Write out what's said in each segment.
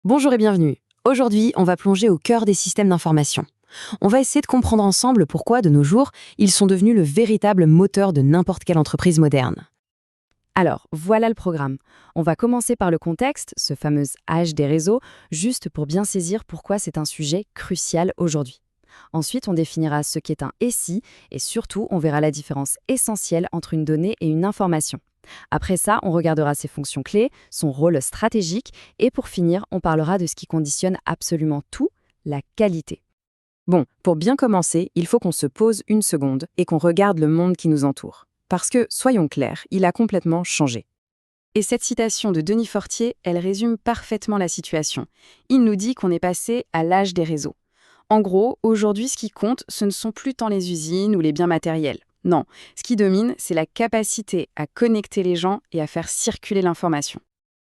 Bonjour et bienvenue. Aujourd'hui, on va plonger au cœur des systèmes d'information. On va essayer de comprendre ensemble pourquoi, de nos jours, ils sont devenus le véritable moteur de n'importe quelle entreprise moderne. Alors, voilà le programme. On va commencer par le contexte, ce fameux âge des réseaux, juste pour bien saisir pourquoi c'est un sujet crucial aujourd'hui. Ensuite, on définira ce qu'est un SI et surtout, on verra la différence essentielle entre une donnée et une information. Après ça, on regardera ses fonctions clés, son rôle stratégique et pour finir, on parlera de ce qui conditionne absolument tout, la qualité. Bon, pour bien commencer, il faut qu'on se pose une seconde et qu'on regarde le monde qui nous entoure. Parce que, soyons clairs, il a complètement changé. Et cette citation de Denis Fortier, elle résume parfaitement la situation. Il nous dit qu'on est passé à l'âge des réseaux. En gros, aujourd'hui, ce qui compte, ce ne sont plus tant les usines ou les biens matériels. Non, ce qui domine, c'est la capacité à connecter les gens et à faire circuler l'information.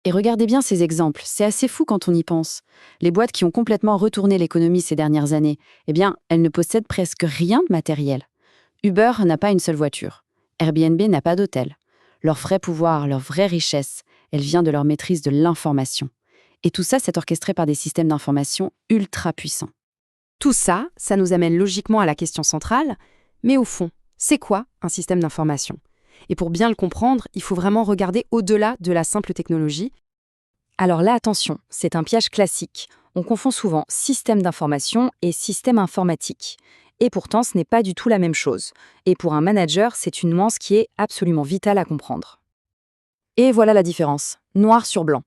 Et regardez bien ces exemples, c'est assez fou quand on y pense. Les boîtes qui ont complètement retourné l'économie ces dernières années, eh bien, elles ne possèdent presque rien de matériel. Uber n'a pas une seule voiture. Airbnb n'a pas d'hôtel. Leur vrai pouvoir, leur vraie richesse, elle vient de leur maîtrise de l'information. Et tout ça, c'est orchestré par des systèmes d'information ultra puissants. Tout ça, ça nous amène logiquement à la question centrale, mais au fond, c'est quoi un système d'information? Et pour bien le comprendre, il faut vraiment regarder au-delà de la simple technologie. Alors là, attention, c'est un piège classique. On confond souvent système d'information et système informatique. Et pourtant, ce n'est pas du tout la même chose. Et pour un manager, c'est une nuance qui est absolument vitale à comprendre. Et voilà la différence, noir sur blanc.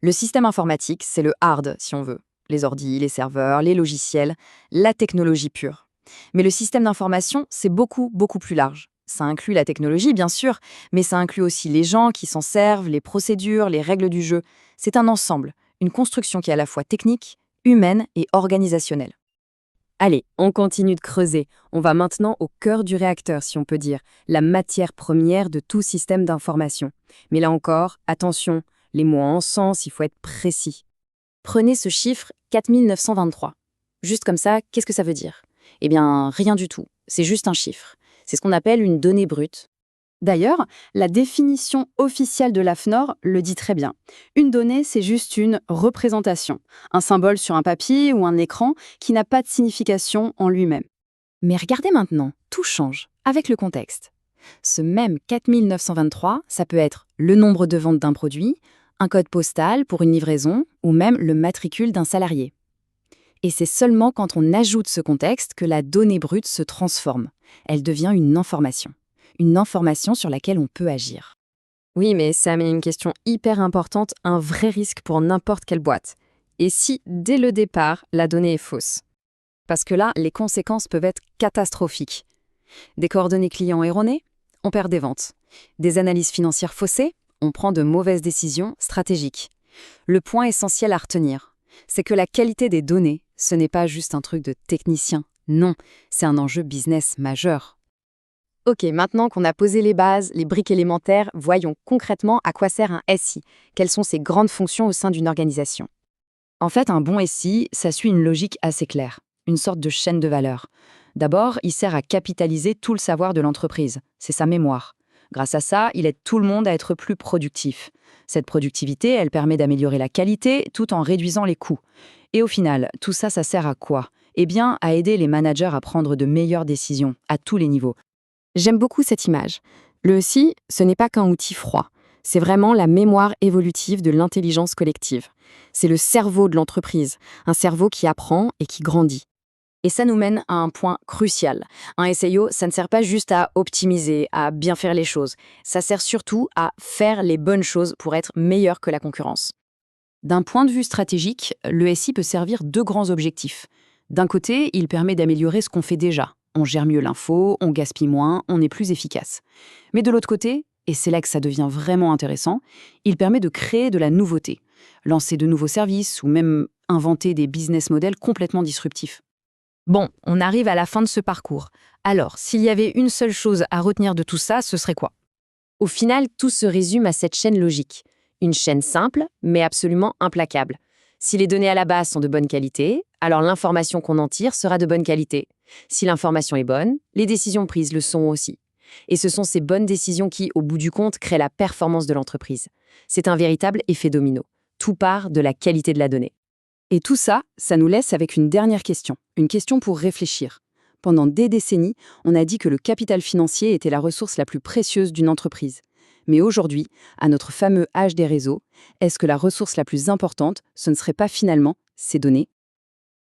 Le système informatique, c'est le hard, si on veut. Les ordis, les serveurs, les logiciels, la technologie pure. Mais le système d'information, c'est beaucoup, beaucoup plus large. Ça inclut la technologie, bien sûr, mais ça inclut aussi les gens qui s'en servent, les procédures, les règles du jeu. C'est un ensemble, une construction qui est à la fois technique, humaine et organisationnelle. Allez, on continue de creuser. On va maintenant au cœur du réacteur, si on peut dire, la matière première de tout système d'information. Mais là encore, attention, les mots en sens, il faut être précis. Prenez ce chiffre 4923. Juste comme ça, qu'est-ce que ça veut dire? Eh bien, rien du tout. C'est juste un chiffre. C'est ce qu'on appelle une donnée brute. D'ailleurs, la définition officielle de l'AFNOR le dit très bien. Une donnée, c'est juste une représentation, un symbole sur un papier ou un écran qui n'a pas de signification en lui-même. Mais regardez maintenant, tout change avec le contexte. Ce même 4923, ça peut être le nombre de ventes d'un produit, un code postal pour une livraison ou même le matricule d'un salarié. Et c'est seulement quand on ajoute ce contexte que la donnée brute se transforme. Elle devient une information sur laquelle on peut agir. Oui, mais ça met une question hyper importante, un vrai risque pour n'importe quelle boîte. Et si, dès le départ, la donnée est fausse? Parce que là, les conséquences peuvent être catastrophiques. Des coordonnées clients erronées, on perd des ventes. Des analyses financières faussées, on prend de mauvaises décisions stratégiques. Le point essentiel à retenir, c'est que la qualité des données, ce n'est pas juste un truc de technicien. Non, c'est un enjeu business majeur. Ok, maintenant qu'on a posé les bases, les briques élémentaires, voyons concrètement à quoi sert un SI. Quelles sont ses grandes fonctions au sein d'une organisation? En fait, un bon SI, ça suit une logique assez claire, une sorte de chaîne de valeur. D'abord, il sert à capitaliser tout le savoir de l'entreprise, c'est sa mémoire. Grâce à ça, il aide tout le monde à être plus productif. Cette productivité, elle permet d'améliorer la qualité tout en réduisant les coûts. Et au final, tout ça, ça sert à quoi? Eh bien, à aider les managers à prendre de meilleures décisions, à tous les niveaux. J'aime beaucoup cette image. Le SI, ce n'est pas qu'un outil froid. C'est vraiment la mémoire évolutive de l'intelligence collective. C'est le cerveau de l'entreprise, un cerveau qui apprend et qui grandit. Et ça nous mène à un point crucial. Un SIO, ça ne sert pas juste à optimiser, à bien faire les choses. Ça sert surtout à faire les bonnes choses pour être meilleur que la concurrence. D'un point de vue stratégique, le SI peut servir deux grands objectifs. D'un côté, il permet d'améliorer ce qu'on fait déjà. On gère mieux l'info, on gaspille moins, on est plus efficace. Mais de l'autre côté, et c'est là que ça devient vraiment intéressant, il permet de créer de la nouveauté, lancer de nouveaux services ou même inventer des business models complètement disruptifs. Bon, on arrive à la fin de ce parcours. Alors, s'il y avait une seule chose à retenir de tout ça, ce serait quoi? Au final, tout se résume à cette chaîne logique. Une chaîne simple, mais absolument implacable. Si les données à la base sont de bonne qualité, alors l'information qu'on en tire sera de bonne qualité. Si l'information est bonne, les décisions prises le sont aussi. Et ce sont ces bonnes décisions qui, au bout du compte, créent la performance de l'entreprise. C'est un véritable effet domino. Tout part de la qualité de la donnée. Et tout ça, ça nous laisse avec une dernière question, une question pour réfléchir. Pendant des décennies, on a dit que le capital financier était la ressource la plus précieuse d'une entreprise. Mais aujourd'hui, à notre fameux âge des réseaux, est-ce que la ressource la plus importante, ce ne serait pas finalement ces données?